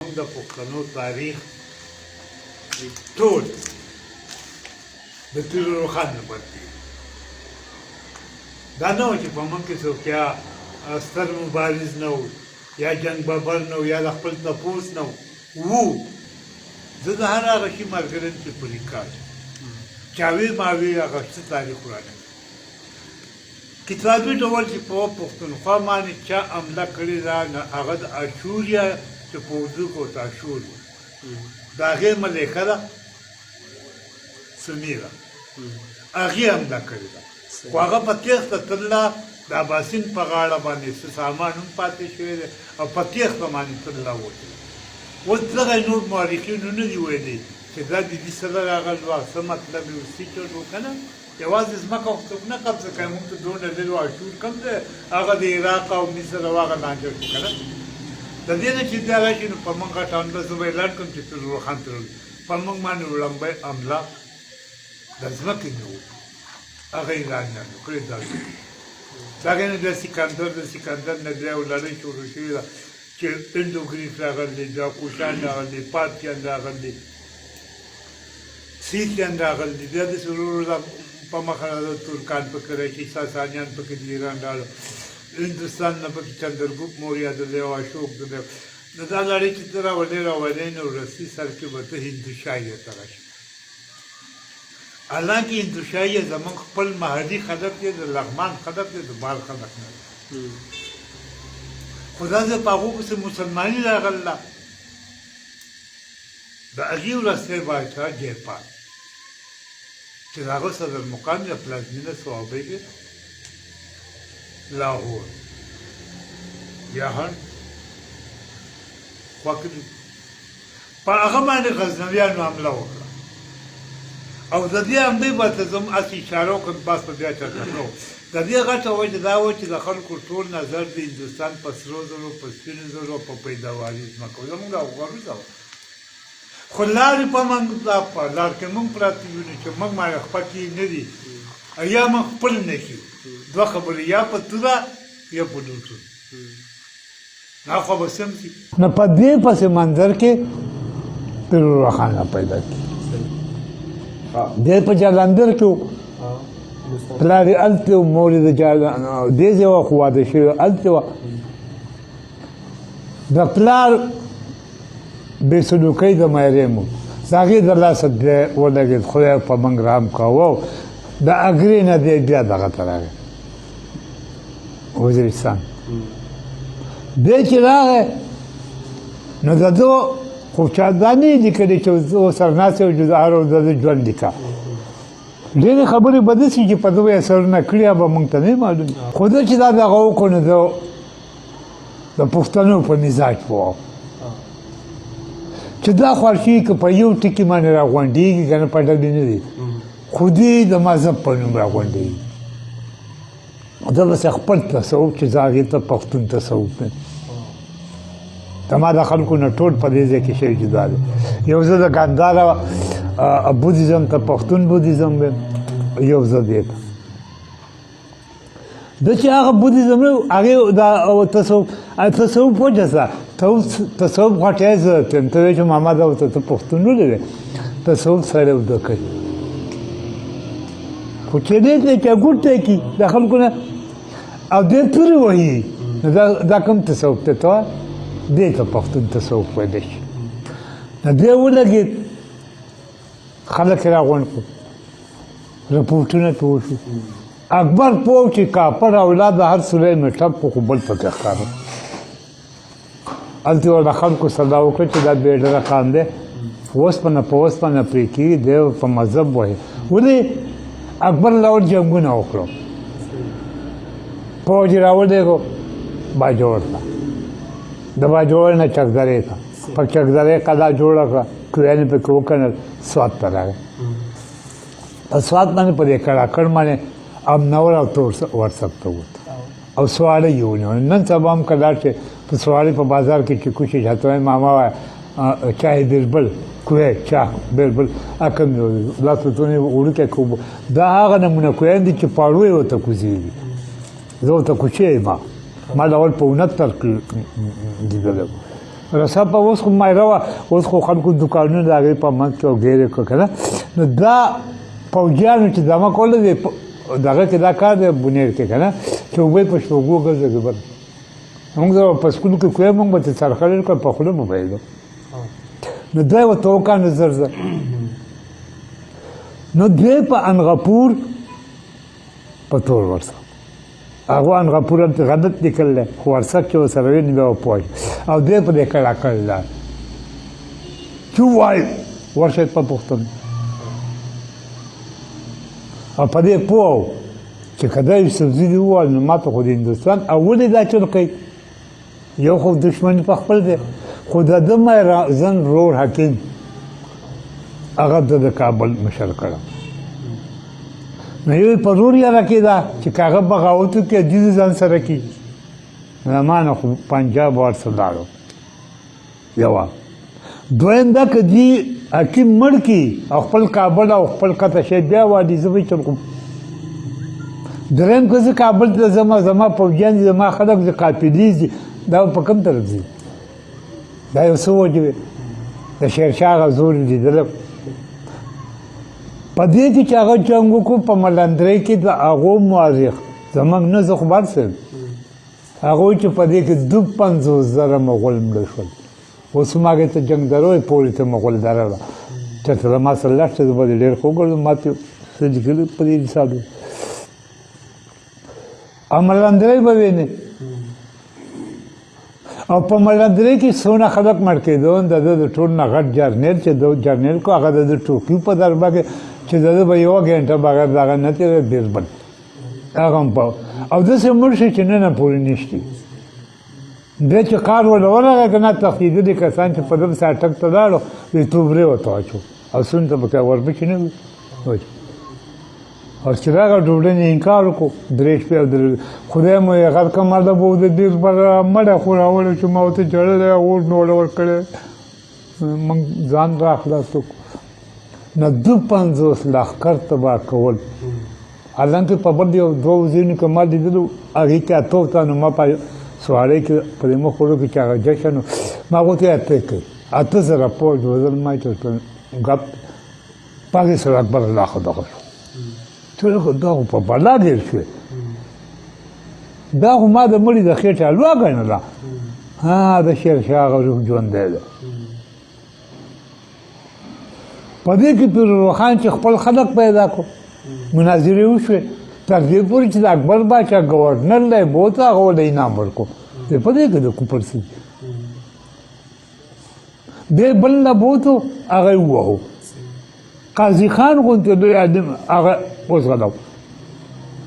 د پښتنو تاریخ ټول د تورو روښانه پاتې دا نه و چې په موږ کې څوک یا ستر مبارز نه و یا جنګ ببر نه و یا د خپل تپوس نه و زه د هر هغه شي ملګری چې په لیکل چاوي ماوي هغه څه تاریخ ورانه کتابي ډول چې په پښتونخوا باندې چا عمله کړې ده هغه د اشوریا چې په اردو کې ورته اشور د هغې ملیکه ده سمیره هغې عمله کړې ده خو هغه په تېښته تلله د اباسین په غاړه باندې څه سامان هم پاتې شوی دی او په تېښته باندې تلله وتله اوس دغه نور مورخینو نه دي ویلي چې دا د دې سره راغلی وه څه مطلب یې ورسي چل و که نه یوازې ځمکه خو څوک نه قبضه کوي موږ ته دونه لرې اشور کم دی هغه د عراق او مصر او هغه لانجه شو که نه د دې نه چې دا راشي نو په موږ غټان به زه به اعلان کړم چې تر روښان تړل په موږ باندې وړاندې حمله د ځمکې نه وکړو هغه ایرانیانو کړې دا د هغې نه د سکندر نه بیا یو لړۍ شروع شوې ده چې هندوګریس راغلی دا کوشان راغلی پارتیان راغلی سیتیان راغلی بیا داسې ورو ورو په مخه د ترکان پکې راشي ساسانیان پکې د ایران راغله هندوستان نه پکې چندرګوپ موریا دلی او اشوک دلی نو دا لړۍ چې ته راولې نو وروستي سر کې به ته هندوشاهي ته راشي حالانکې هندوشاهي زموږ خپل محلي خلک دی د لغمان خلک دی د بال خلک نه دی خو دا زه په هغو پسې مسلماني راغله د هغې وروستی باچا جیپال چې د هغه صدرمقام د پلازمینه صوابۍ کې لاهور یا هند خوښ دي په هغه باندې غزنویانو حمله وکړه او د دې حملې به ته زه هسې اشاره وکړم بس په بیا چرته نه و د دې غټه وجه دا وه چې د خلکو ټول نظر د هندوستان په سرو زرو په سپینو زرو په پیداواري ځمکه زموږ غوښه وه خو لارې په موږ په لار کې موږ پراته یو چې موږ باندې خپکې نه دي یا موږ خپل نه کړو دوه خبرې یا په توره یا په لوټون دا خو به سم شي نو په دې پسې منظر کې پیر روښانه پیدا کړي دی په جالندر کې و پلار یې هلته و مور یې د دې ځای وه خو واده شوې هلته وه د پلار بې سلوکۍ د مایریم و د هغې د لاسه دی ولګېد خدای په موږ رحم کوه د اګرې نه دی بیا دغه ته راغی وزیرستان دی چې راغی نو د ده خو چا دا نه یې لیکلي چې ورسره ناست یو چې هر ورځ د ده ژوند لیکه ډېرې خبرې به داسې چې په ده به یې اثرونه کړي به موږ ته نه معلوم خو ده چې دا دغه وکړو نو د پښتنو په مزاج پوه چې دا خوښي که په یو ټکي باندې راغونډېږي که نه په ډلې نه دي خو دې د مذهب په نوم راغونډېږي ده بس خپل تصوف چې زه هغې ته پښتون تصوف مې د ما د خلکو نه ټول په دې ځای کې شی جدا دی یو زه د ګانداره بودیزم ته پښتون بودیزم ویم یو زه دې ته د چې هغه بودیزم نه هغې دا تصوف وجه څه تصوف غټی زه تم ته وایې چې محمد او ته پښتون ولرې تصوف سړی وده کوي خو چې دې ته چې ګوټ ته کي د خلکو نه او دې تورې وهي دا کوم تصوف ته ته دې ته پښتون تصوف ویلی شي نو دې ولګېد خلک یې راغونډ کړو رپورټونه پرې وشو اکبر پوه چې کاپړ اولاد د هر سوری مې ټپ خو بل پکې ښکاره هلته ورته خلکو صلاح وکړه چې دا بېډره قام دی اوسپنه په اوسپنه پرې کېږي دی په مذهب وایي ولې اکبر لاول جنګونه وکړو فوج یې راولېږو باجوړ ته د باجوړ نه چکدرې ته په چکدرې قلعه جوړه کړه کویانې پکې وکړل سوات ته راغی په سوات باندې په دې کړاکړ باندې امنور او تور ورسب ته ووت او سواړه یې ونیو نن سبا هم که لاړ شې په سواړې په بازار کې چې کوشش هته وایي ماما وایه چای بیربل کوی چا بیربل اکم لاسونه وړوکی کوبو دا هغه نمونه کویان دي چې پاړو یې ورته کوزېږي زه ورته کوچی یم ما ډول په 69 کې لیدلی رسا په اوس خو مایره وه اوس خو خلکو دوکانونه د هغې په منځ کې او ګیرې کړه که نه نو دا پوځیانو چې دمه کوله دی دغه کې دا کار دی بونیر کې که نه چې اوبه په شپږو ګرځېږي بل موږ په سکول کې کوی موږ به ته څرخلې کړه په خوله به ویلو نو دوی ورته وکړه نو زر زر نو دوی په انغپور په تور ورسه هغه انغپور هلته غلط لیکل دی خو ورسک چې ورسره وي نو بیا وپوه او دوی په دې کړه کړی دا چې ووایي ورشئ په پوښتنه او په دې پوه و چې که دا یوسفزي دي ووایي نو ما ته خو د هندوستان او ولې دا چل کوي یو خو دشمني په خپل دی خو د ده زن رور حکیم هغه د کابل مشر کړه نو یو په رور یاره کې ده چې که هغه بغاوت وکړي دوی د ځان سره کړي ما نه خو پنجاب ورسره لاړو یوه دویم دا که دوی حکیم مړ کړي او خپل کابل او خپل قطع شي بیا وادي زه به چل کوم دریم که زه کابل ته ځم زما پوځیان دي زما خلک دي قافلې دي دا په کوم طرف ځي دا یو څه وجه وي د شیرشاه هغه زور لیدلی په دې کې چې هغه جنګ وکړو په ملندرۍ کې د هغو مؤرخ زموږ نه زه خو بر صاحب هغه وایي چې په دې کې 50,000 مغول مړه شول اوس هم هغې ته جنګ دروي پورې ته مغول دره ده چېرته له ما سره لاړ شه زه به دې ډېر ښه وګرځم ما ته څه لیکلي په دې حساب دی او ملندرۍ به وینې او په ملندرۍ کې څونه خلک مړ کېدو د ده د ټول نه غټ جرنیل چې د جرنیل کو هغه د ټوکیو په دربه کې چې د ده به یوه ګنټه بغیر د هغه نه تېره بیربل هغه هم او داسې مړ شي چې نن پورې نشتي دی چې کار ورله ورغی که نه تښتېدلي کسان چې په ده پسې اټک ته لاړو دوی توبرې ورته واچو او سون ته پکې ورپسې نه وي او چې راغه ډوډۍ نه انکار وکړو درې شپې او خدای مو یې غر کمرده به د دې مړه خو راوړی چې ما ورته جړلی اور مې ولور کړی موږ ځان را خلاص وکړو نه 50 لښکر تباه کول حالانکې په بل یو دوه ځایونو کې ما لیدلو هغې کې اتو تنو ما په سوارۍ کې په دې مخ وړو کې چې هغه جشن ما غوته اته کوي 8,000 پوځ وزل ما چې ګپ پاکې سره اکبر الله خو دغه شو ټول خو دا خو په بلا ګیر شوې دا خو ما د مړي د خېټې حلوا ګڼله ها د شیرشاه هغه روح ژوندی دی په دې کې پیر روښان چې خپل خلق پیدا کړو مناظرې وشوې تر دې پورې چې د اکبر باچا ګورنر دی بوته هغه ولې انعام ورکړو په دې کې د کوپر سي دې بل نه بوتو هغه یې ووهو قاضي خان غوندې لوی ادم هغه وزغلو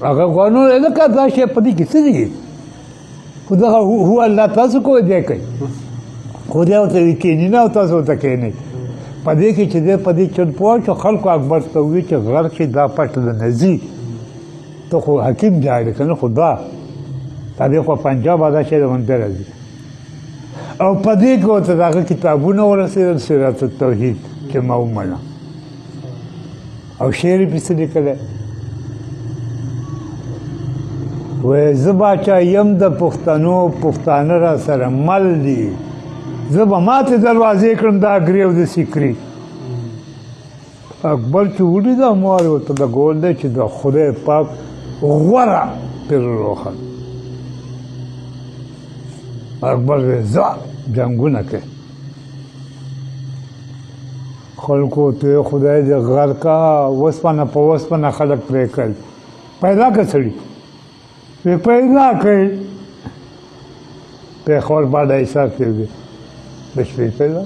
هغه قانون لکه دا شی په دې کې څه دي خو دغه هو الله تاسو کوی دی کوي خو دې ورته کښېني نه او تاسو ورته کښېنئ په دې کې چې دی په دې چل پوه شو خلکو اکبر ته ووایي چې غر کې دا پټ د نه ځي ته خو حکیم جاړې که نه خو دا دې خو پنجاب دا شی د منځه راځي او په دې کې ورته د هغه کتابونه ورسېدل سیرت التوحید چې ما ومنه او شعر یې پسې لیکلی وایي زه باچا یم د پښتنو پښتانه را سره مل دي زه به ماتې دروازې کړم د اګرې او د سیکري اکبر چې ولید مور ورته لګول دی چې د خدای پاک غوره پیر روښان اکبر وایي ځه جنګونه کوي خلکو ته خدای دې غر کا وسپنه په وسپنه خلک پرې کړل پیدا که سړي وی پیدا کړي پېښور باندې حساب کوي د شپې پیدا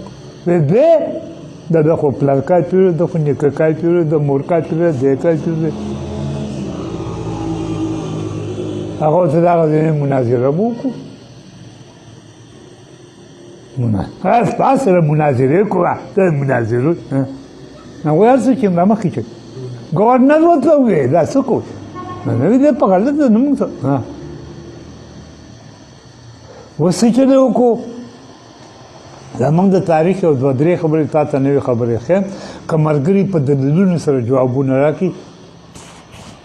وی دې د خو پلارکای پیرو د خو نیککای پیرو د مورکای پیرو د دیکای پیرو هغه ته دغه مناظره وکړو سره مناظرې کوه ته مناظرو نو ویل څه چې مړه مخکې چې ګورنر ورته وویل دا څه کوو نو وی دی په غلط نه موږ څه اوس څه چلې وکړو زموږ د تاریخ یو دوه درې خبرې تا ته نوې خبرې ښیم که ملګري په دلیلونو سره جوابونه راکړي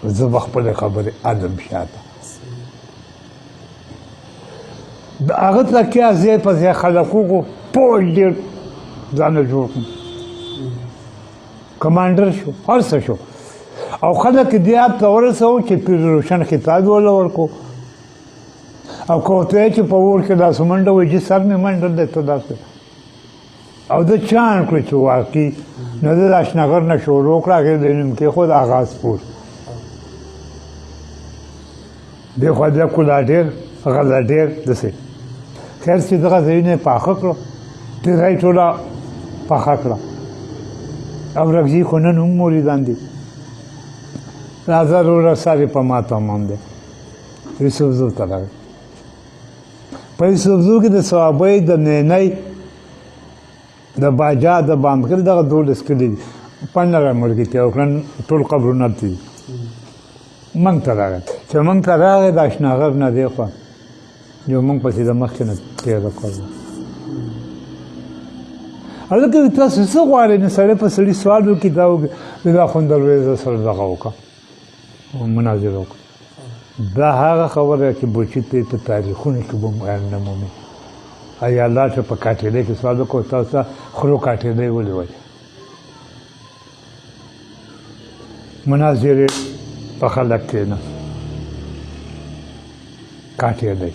زه به خپلې خبرې ادم شاته د هغه تکیه ځای په ځای خلک وکړو پوج ډېر ځانه جوړ کړم کمانډر شو هر څه شو او خلک دیات ته ورسوه چې پیر روشن خطاب وله ورکړو او که ورته وایي چې په اور کې داسې منډه وایي چې سر مې منډه دی ته داسې او د چاڼ کړو چې واقعي نو د اشنغر نه شروع کړه هغې د نوم کېښود آغازپور دې خوا د کلا ډېر غله ډېر داسې خیر چې دغه ځایونه یې پاخه کړو تیری ټوله پاخه کړه او رګزي خو نن هم مریدان دي راځه وروره سر یې په ما تمام دی یوسفزو ته راغی په یوسفزو کې د صحابۍ د نینۍ د باجا د بامکر دغه 12 کلي دي 15 مرګي ته وکړن ټول قبرونه دي موږ ته راغی چې موږ ته راغی د اشناغر نه دی خوا یو موږ پسې د مخکې نه تېره کړو هلکه تاسو څه غواړئ نو سړی په سړي سوال وکړي دا وکړي دا خوندرویزه سره دغه وکړه مناظره وکړه دا هغه خبره چې بوچي ته په تاریخونو کې به نه مومي ایا الله ته په کاټېدی کې سوال وکړو تاسو خرو کاټېدی ولې وایي مناظرې په خلک کې نه کاټېدی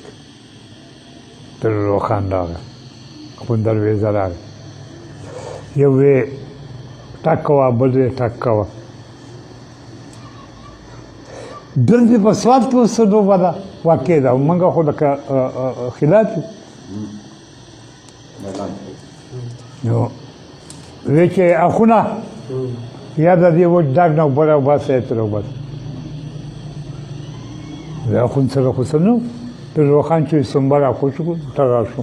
تر روخان راغی خوندرویزه راغی یو وی ټک کوه بل وی ټک کوه دلته په سواد کې اوس دوبه ده واقع ده موږ خو لکه خلاف نو وی چې اخونه یا د دې وچ ډاګ نه بره وباسه یې تر وباسه د اخون سره خو څه نه د روخان چې سنبر اخو شو ټغار شو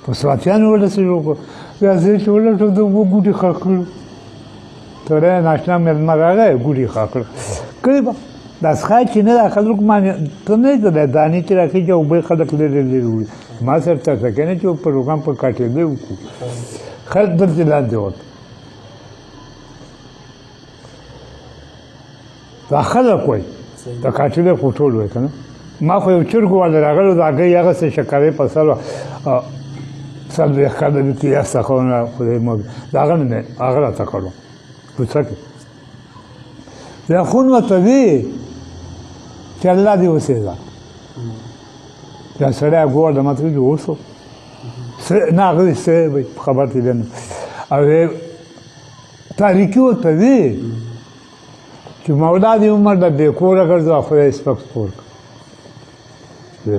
په سواتیانو ولسې وکړو بیا زه چې ولټو د اوبو ګوډې ښه کړو تړی ناشنا مېلمه راغی ګوډې ښه کړه کړې به دا څښای چې نه دا خلک مانې ته نه یې دا دانې چې راکړي چې اوبه خلک لرې لرې وړي ما سره چرته کوي چې پروګرام په کاټېدی وکړو خلک دلته لاندې ورته دا خلک وایي د کاټېدی خو ټول وایي که نه ما خو یو چرګ والا راغلو د هګۍ هغسې شکرې په سر څلوېښت کاله دې کې یا څخونه خدای مو د هغه نه مې هغه راته کړو کوڅه کې بیا خون ورته وي چې الله دې وسېږه بیا سړی ګور د ما ته وایي اوس نه هغه وایي څه وایي خبر دې دی نه او تاریکي ورته وي چې مولا دې عمر د بې کوره ګرځو خدای سپک سپور کړه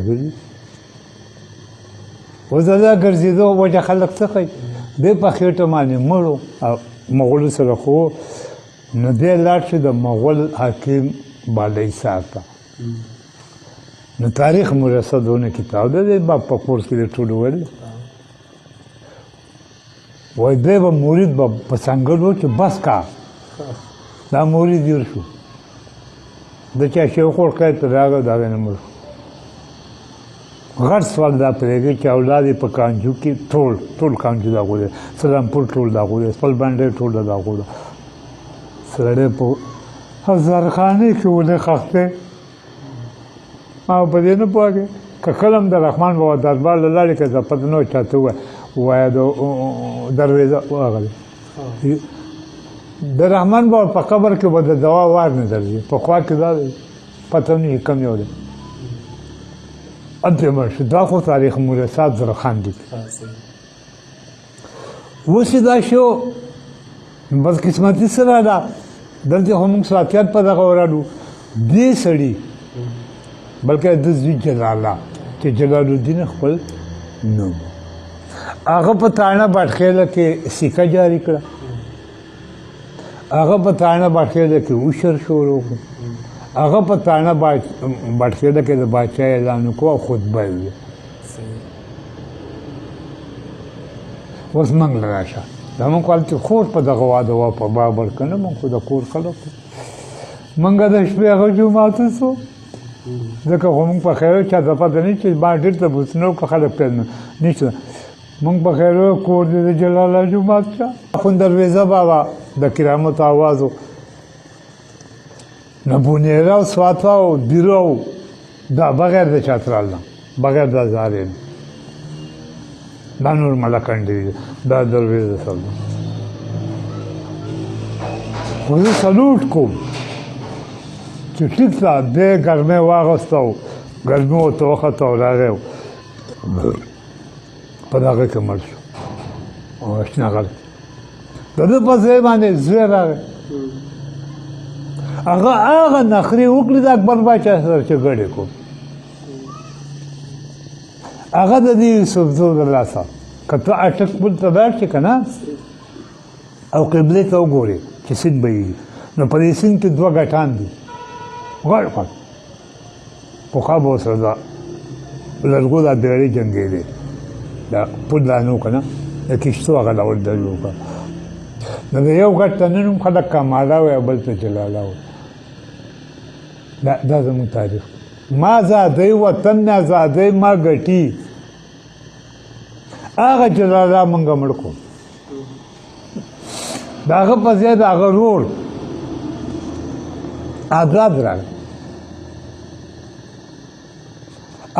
اوس دا ګرځېدو وجه خلک څه کوي دی په خېټه باندې مړو او مغولو سره خو نو دی لاړ شي د مغول حاکم بالای صاحب ته نو تاریخ مرصدونه کتاب دی با په کورس کې ټول ویل وای دی به مرید به په څنګه و چې بس کا دا مرید جوړ شو د چا شیخ ورکړی ته راغی د هغې نه مړ غټ سوال دا پرېږدي چې اولاد یې په کانجو کې ټول کانجو د هغو دی سلامپور ټول د هغو دی خپل بنډۍ ټول د هغو ده سړی په هزارخانې کې ولې ښخ دی ما په دې نه پوهېږې که کله هم د رحمان بابا دربار له لاړې که زه پته نه چاته ووایه د درویزه هغه دی د رحمان بابا په قبر کې به د دوا وار نه درځي په خوا کې دا دی پته نه کم یو دی انته مرشد دا خو تاریخ مرصد زرخان دي اوس دا شو بس قسمتي سره دا دلته هم ساتيات په دغه ورالو دې سړي بلکې د زوی جلال الله چې جلال الدین خپل نو هغه په تاڼه باټخېله کې سکه جاری کړه هغه په تاڼه باټخېله کې وشر شروع کړ هغه په تاڼه باټخېله کې د باچا اعلان وکړو او خطبه یې وویل اوس موږ له راشه دا موږ هلته خور په دغه واده وه په بابر که نه موږ خو د کور خلک موږ د شپې هغه جوماته سو ځکه خو موږ په خیره چا ته پته نه چې ما ډېر تپوس نه وکړه خلک پرې نشته موږ په خیره کور دی د جلال الله جومات چا خوندرویزه بابا د کرامت آواز و نه بونیره او سواتوا او بیرو دا بغیر د چترال نه بغیر د زارې نه دا نور ملکان دي دا درویش صاحب خو زه سلوټ کوم چې ټیک ده دی ګرمۍ واغسته او ګرمي ورته وخته او راغی په دغه کې مړ شو او اشنا غل د ده په ځای باندې زوی راغی هغه نخرې وکړي د اکبر باچا سره چې ګډې کوم هغه د دې یوسفزو د لاسه که ته اټک پل ته لاړ شې که نه او قبلې ته وګورې چې سیند بهیږي نو په دې سیند کې دوه ګټان دي غټ غټ پخوا به ورسره دا لرګو دا بیړۍ جنګېدې دا پل لا نه و که نه د کښتو هغه ډول ډلې وکړه نو د یو ګټ ته نن هم خلک کماله وایي او بل ته جلاله وایي دا زموږ تاریخ ما زادی وطن نه زادی ما ګټي هغه جلاله مونږ مړ کړو د هغه په ځای د هغه رور آزاد راغی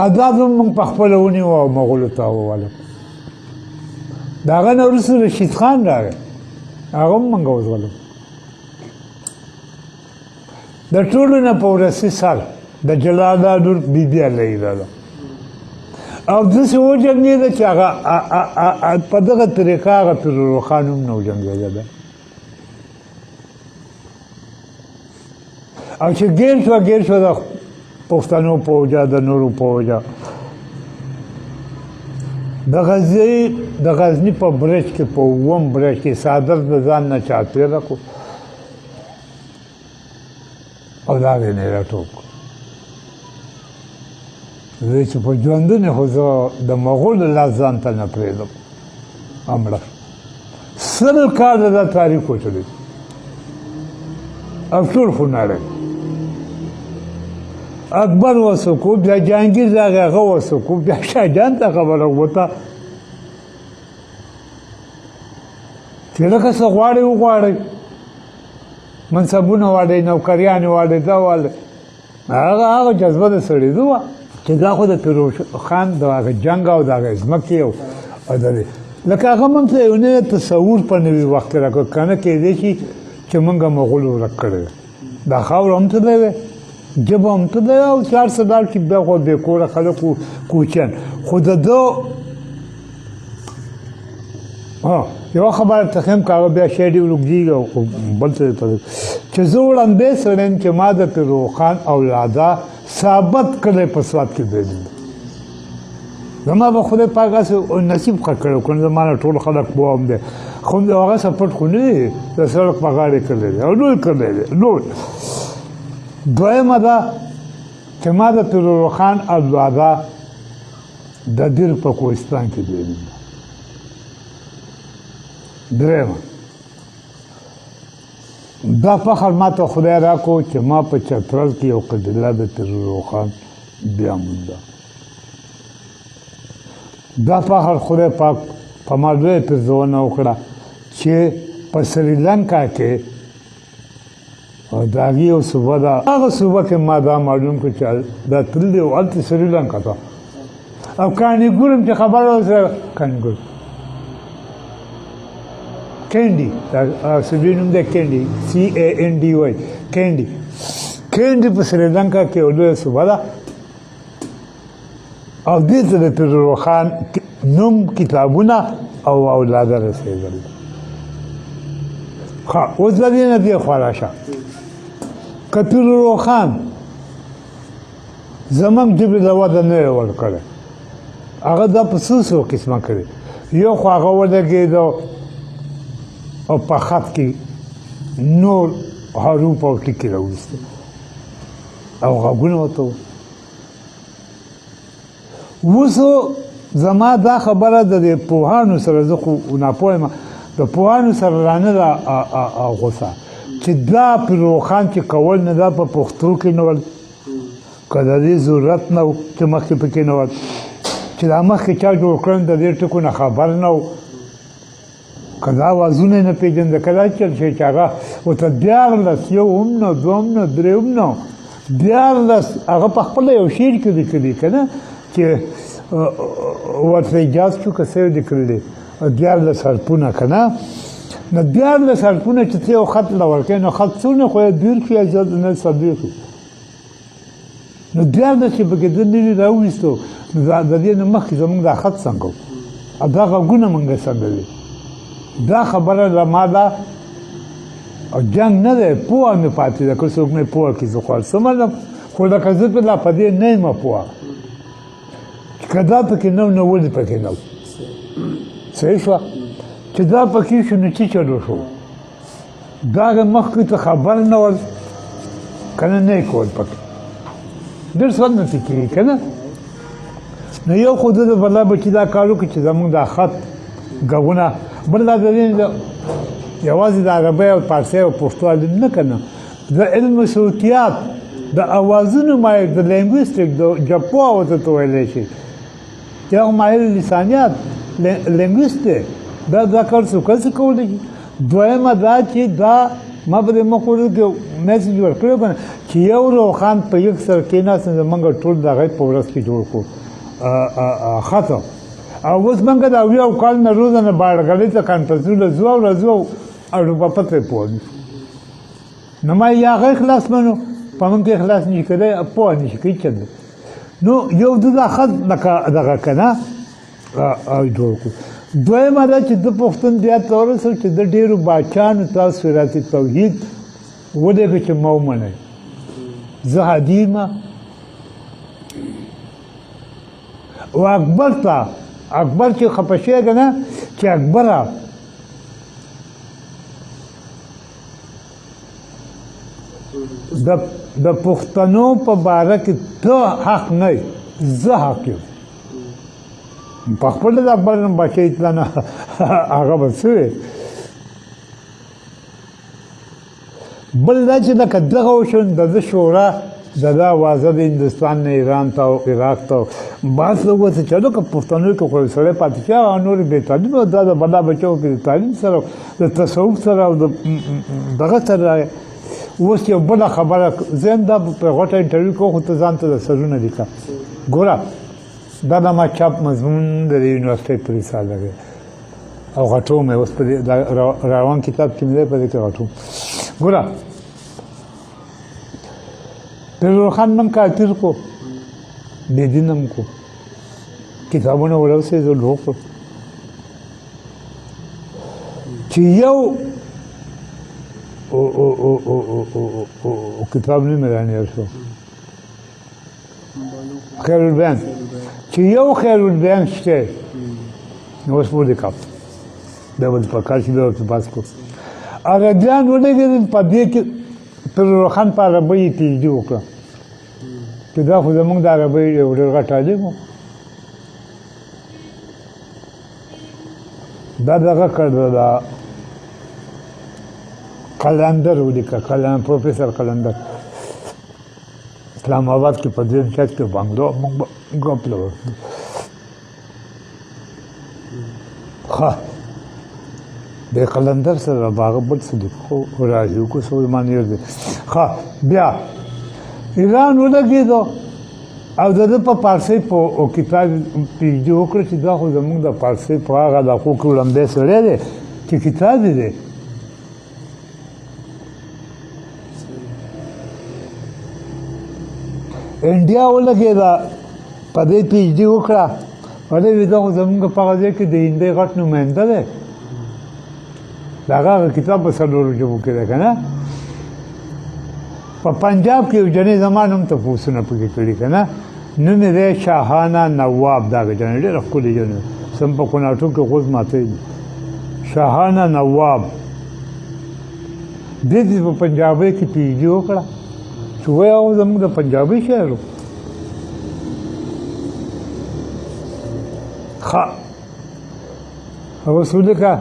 آزاد هم مونږ په خپله ونیو او مغولو ته ووالو د هغه نه وروسته رشید خان راغی هغه هم مونږ وزغلو د ټولو نه په ورسي سر د جلاله لور بیبي علیه ده او داسې وجنګېده چې هغه په دغه طریقه هغه پیرروخان هم نه وجنګېده او چې ګیر شوه د پښتنو په وجه د نورو په وجه د غزني په برج کې په اووم برج کې څادر د ځان نه چاپېره کړو او د هغې نه یې راټوپ کړو زه چې په ژوندون خو زه د مغولو لاس ځان ته نه پرېږدم مړه 100 کاله دا تاریخ وچلی او ټول خو نړۍ اکبر وسکو بیا جهانګیر راغی هغه وسکو بیا شاهجان ته خبره وته چې لکه څه غواړئ وغواړئ منصبونه واړئ نوکریانې واړئ دا واړئ هغه جذبه د سړېدو وه چې دا خو د پیروز خان د هغه جنګ او د هغه ځمکې او د لکه هغه موږ ته یو نوی تصور په نوي وخت کې راکړو که نه کېدی شي چې موږ مغولو ورک کړی دا خاوره هم تللی وی ژبه هم تللی او چې هر څه لاړ چې بیا خو بې کوره خلک کوچیان خو د ده یوه خبره ته ښیم که هغه بیا شی ډېر اوږدېږي او بل څه چې زه وړاندې سړی یم چې ما د پیروز خان اولاده ثابت کړی په سوات کې بیدل زما به خدای پاک هسې نصیب ښه کړی که نه زما نه ټول خلک پوه هم دی خو هغه څه پټ خو نه دی د سړک په غاړې کړی دی او لوی کړی دی لوی دویمه ده چې ما د پیروز خان اولاده د دیر په کوهستان کې بیدل درېیمه دا فخر ما ته خدای راکړو چې ما په چترال کې یو قبیله د پیرو خان بیا مونده دا فخر خدای پاک په ما لویه پېرزونه وکړه چې په سریلانکا کې د هغې یو صوبه ده هغه صوبه کې ما دا معلوم کړو چې دا تللی و هلته سریلانکا ته او کانیګور هم چې خبره ورسره کانیګور کینډي صوبې نوم دی کینډي CANDY کینډي په سریلانکا کې یو لویه صوبه ده او دې ته د پیرو خان نوم کتابونه او اولاده رسېدل ښه اوس د دې نه دې خوا راشه که پیرو خان زموږ ژبې له وده نه یې ورکړی هغه دا په څو قسمه کړي یو خو هغه ولګېده او په خط کې نور حروف او ټکي راویسته او غږونه ورته اوس زما دا خبره د پوهانو سره زه خو ناپوه یم د پوهانو سره رانه ده غوسه چې دا پیرو خان چې کول نه دا په پښتو کې نه ول که د دې ضرورت نه و چې مخکې پکې نه ول چې دا مخکې چا جوړ کړل د دې ټکو نه خبر نه و که دا آوازونه نه پېژنده که دا چل شي چې هغه ورته 14 یو هم نه دوه هم نه درې هم نه 14 هغه په خپله یو شعر کې لیکلي که نه چې ورته اجازه شو که څه یې لیکلي دي 14 حرفونه که نه نو 14 حرفونه چې ته یو خط له ورکوې نو خط څونه خو یې دېرش یا نه څلوېښت نو 14 چې پکې ده نوي راوویستو نو د دې نه مخکې زموږ دا خط څنګه و او دا غږونه موږ څنګه وي دا خبره له ما ده او جنګ نه دی پوهه مې پاتې ده که څوک مې پوهه کړي زه خو څه معلوم خو لکه زه په لا په دې نه یم پوهه چې که دا پکې نه و نو ولې پکې نه و صحیح شوه چې دا پکې شو نو څه چلو شو دا مخکې ته خبر نه ول که نه نه یې کول پکې ډېر څه نه کېږي که نه نو یو خو ده د بلا بچي دا کار وکړي چې زموږ دا خط غږونه بل دا د دې یوازې د عربۍ او فارسۍ او پښتو علم نه که نه د علم صوتیات د اوازونو ماهر د لینګویسټیک د جپو ورته ته ویلی شي چې هغه ماهر لسانیات لینګویسټ دی دا کار څوک هسې کولی شي دویمه دا چې دا ما په دې مخکې کې میسج ورکړی که نه چې یو روښان په یک سر کېناست نو زمونږ ټول د هغې په ورځ کې جوړ کړو خطه او اوس موږ د اویاو کال نه روزانه باړګلۍ ته کانفرنسونه ځو او راځو او په پته یې پوه نو ما یا هغه اخلاص منو په موږ کې اخلاص نشي کېدی پوه نشي کوي چې نو یو دا خط لکه دغه که نه جوړ کړو دویمه دا چې د پښتون بیا ته ورسول چې د ډېرو باچیانو تاسو صراط توحید ولېږه چې ما ومنئ زه هادي یم او اکبر ته اکبر چې خفه شوی که نه چې اکبره د پښتنو په باره کې ته حق نه یې زه حق یم په خپله د اکبر نه باچه اطلاع نه هغه به څه وی بل دا چې لکه دغه وشو د ده شورا د ده اوازه د هندوستان نه ایران ته او عراق ته بعض لوګ ورته چلو که پښتنو کې خو سړی پاتې شوی او نور بې تعلیم دا د بلا بچو کې د تعلیم سره د تصوف سره او دغه سره اوس یو بله خبره زه هم دا په غټه انټرویو کوم خو ته ځان ته د سرونه لیکه ګوره دا د ما چاپ مضمون د یونیورسټۍ په رساله دی او غټوم یې اوس په دې روان کتاب کې مې دی په دې کې غټوم ګوره پیرو خان نم کافر کو بېدینم کو کتابونه ورسېدل وکړو چې یو کتاب نه مې رانیار شو خیر البیان چې یو خیر البیان شته نو اوس ولیکم دا به په کار چې بیا ورته بحث کړو عربیان ولګېدل په دې کې پیرو خان په عربۍ یې پي ایچ ډي وکړه چې دا خو زموږ د عربۍ یو ډېر غټ عالم و دا دغه کړه دا قلندر ولیکه پروفیسر قلندر اسلام آباد کې په دې شاید کې بنګلو موږ ګپ لور ښه د قلندر سره باغ بل څه لیکو راځي کو سلمان یې دی ښه بیا ایران ولګېدو او د ده په فارسۍ په کتاب پي ایچ ډي وکړه چې دا خو زموږ د فارسۍ په هغه د حقوقو لمبی سړی دی چې کتاب یې دی انډیا ولګېده په دې پي ایچ ډي وکړه ولې وي دا خو زموږ په هغه ځای کې د هندۍ غټ نماینده دی د هغه کتاب په څلورو ژبو کې دی که نه په پنجاب کې یو جنې زما نوم تپوسونه پکې کړي که نه نوم یې دی شاهانه نواب دا جنې ډېره ښکلې جنې سم په کوناټو کې غوز ماتی دي شاهانه نواب دې دې په پنجابۍ کې پي ایچ ډي وکړه چې وایي هغه زموږ د پنجابۍ شاعر و ښه اوس ولیکه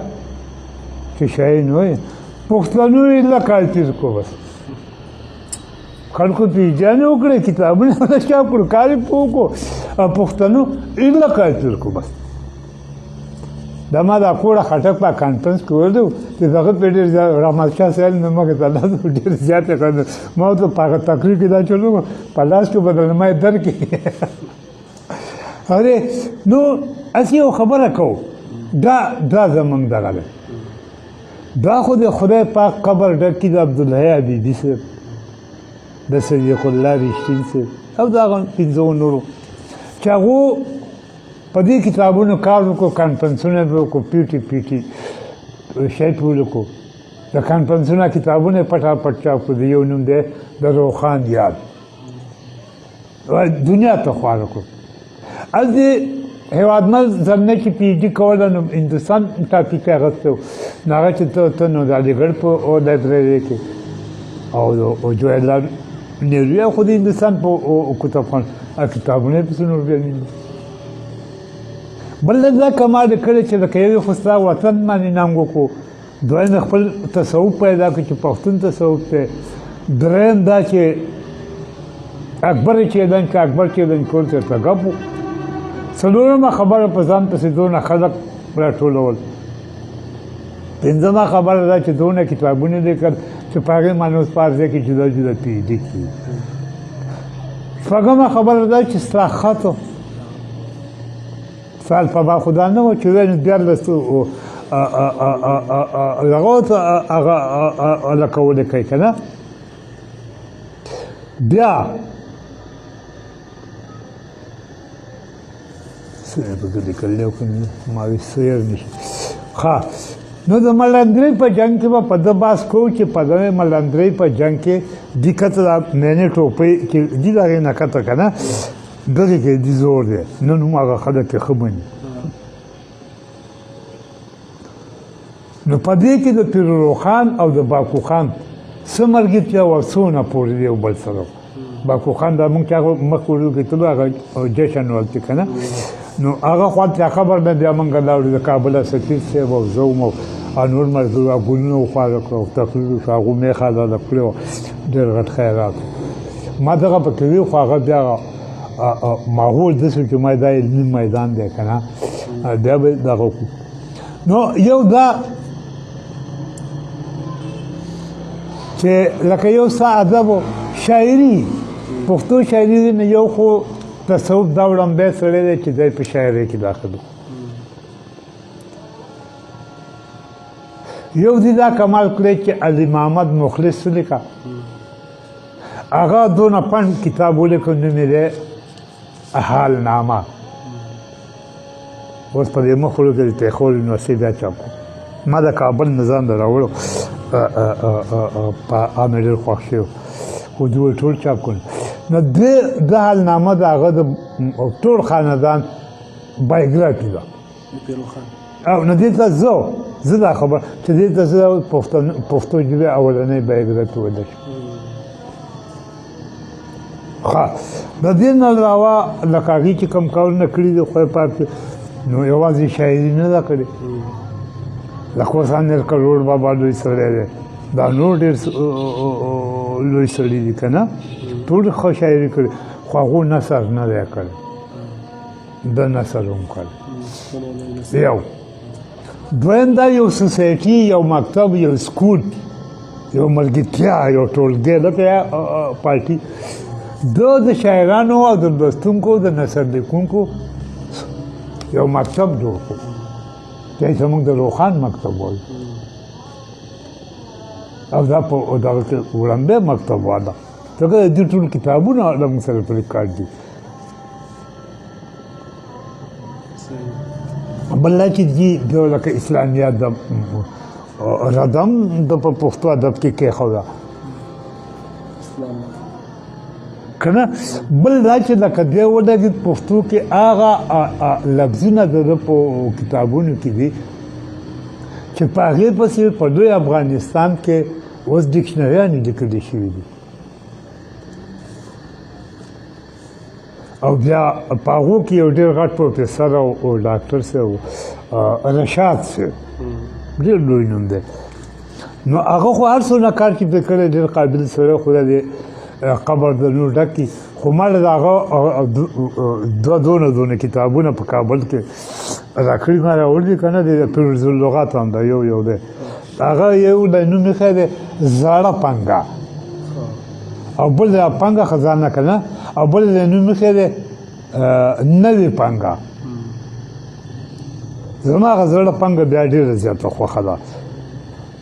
چې شاعر نه وایي پښتنو یې لکه تیر کو بس خلکو پیژنې وکړې کتابونه چاپ کړو کار یې پوه کړو او پښتنو ایله کار کو بس دا ما دا کوړه خټک په کانفرنس کې ویلو چې دغه په ډېر رحمت شاه صاحب نو موږ ته الله ډېر زیات کړو ما ته په تقریر کې دا چلو په لاس کې بدلنامه درکې اره نو اسی یو خبره کو دا زمونږ دغه ده دا خو د خدای پاک قبر ډک کړي د عبدالحی حبیبي صاحب د صدیق الله رښتین صاحب او د هغه پنځو نورو چې هغو په دې کتابونو کار وکړو کانفرنسونه به وکړو پیټي شی ټول وکړو د کانفرنسونه کتابونه پټا پټ چاپ کړو د یو نوم دی د روخان یاد دنیا ته خواره کړو از دې هېوادمل زمینه کې پی ایچ ډي کوله نو هندوستان ټاپیک یې اخیستی و نو هغه چې ته نو د علیګړ په لایبرري کې او جواهرلال نهرو خو د هندوستان په کتابخانه کتابونه یې پسې نور بیا بل دا کمال یې کړی چې لکه یو خو ستا وطن باندې نام وکړو دویم خپل تصوف پیدا کړ چې پښتون تصوف دی دریم دا چې اکبر چیلنج که اکبر چیلنج کول چېرته ګپ و څلورمه خبره په ځان پسې دونه خلک راټولول پنځمه خبره دا چې دونه کتابونه لیکل چې په هغې باندې اوس په هر ځای کې جدا جدا پي ایچ ډي کېږي شپږمه خبره دا چې ستا خط ستا الفبا خو دا نه وه چې ویل دیارلس هغه ته هغه لکه ولیکئ که نه بیا سوی پکې لیکلی و که ما وي سیر نشي ښه نو د ملندرۍ په جنګ کې به په ده بحث کوو چې په دغې ملندرۍ په جنګ کې دې کته دا مینې ټوپۍ چې دي د هغې نه کته که نه دغې کې دي زور دی نن هم هغه خلک یې ښه مني نو په دې کې د پیرو خان او د باکو خان څه ملګرتیا وه څونه پورې دی یو بل سره باکو خان دا مونږ چې هغه مخکې ولیکلو هغه جشن ولته که نه نو هغه خواته خبر نه بیا مونږ لاړو د کابل سفیر صاحب او زه وم او نور مزدور ګلونه وخواره کړو او تقریر وشو هغو میخه ډاله کړې وه ډېر غټ خیرات ما دغه پکې وي خو هغه بیا ماحول داسې چې ما دا علمي میدان دی که نه بیا به دغه کړو نو یو دا چې لکه یو څه ادب و شاعري پښتو شاعري دی نو یو خو تصوف دا وړاندې سړی دی چې دی په شاعرۍ کې داخل و یو دی دا کمال کړی چې علي محمد مخلص ولیکه هغه دونه پنډ کتاب ولیکه نوم یې دی حال نامه اوس په دې مخ ولیکل چې خور یونیورسټۍ بیا چاپ کړو ما د کابل نظام د راوړو په هغه ډېر خوښ شوی خو دوی ټول چاپ کړل نو د حالنامه د هغه د ټول خاندان بایوګرافي ده او نو دې ته زه دا خبر چې دې ته زه پښتو ژبې اولنۍ بایوګرافي ویلی شم ښه د دې نه علاوه لکه هغې چې کوم کارونه کړي دي خدای پاک نو یوازې شاعري نه ده کړې لکه اوس امیر کروړ بابا لوی سړی دی دا نور ډېر لوی سړي دي که نه ټول ښه شاعري کړې خو هغو نثر نه دی کړی د نثر هم کړی یو دویم دا یو سوسایټي یو مکتب یو سکول یو ملګرتیا یو ټولګی دلته پارټي د شاعرانو او د لوستونکو د نثر لیکونکو یو مکتب جوړ کړو چې زموږ د روخان مکتب وایي او دا په دغه کې وړاندې مکتب واده ځکه د دې ټول کتابونه له موږ سره په ریکارډ دي بل دا چې دي لکه اسلامیات د ردم د په پښتو ادب کې کېښوده که نه بل دا چې لکه دی ولګېد پښتو کې هغه لفظونه د ده په کتابونو کې دي چې په هغې پسې په لوی افغانستان کې اوس ډکشنریانې لیکلي شوي دي او بیا په هغو کې یو ډېر غټ پروفیسر او ډاکټر صاحب رشاد صاحب ډېر لوی نوم دی نو هغه خو هر څونه کار کې پرې کړی ډېر قابل سړی خو دی قبر د نور ډک کي خو ما د هغه دونه کتابونه په کابل کې راکړي ما راوړي که نه د فیروز اللغات هم ده یو دی هغه یو د نوم ایښی دی زاړه پنګه او بل د پنګه خزانه که نه او بل د نوم ایښی دی نوې پانګه زما هغه زړه پانګه بیا ډېره زیاته خوښه ده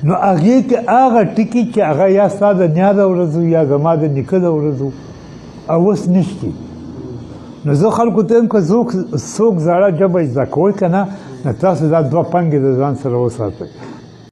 نو هغې کې هغه ټکي چې هغه یا ستا د نیا د ورځو یا زما د نیکه د ورځو او اوس نشتي نو زه خلکو ته یم که څوک زړه ژبه زده کوئ که نه نو تاسو دا دوه پانګې د ځان سره وساتئ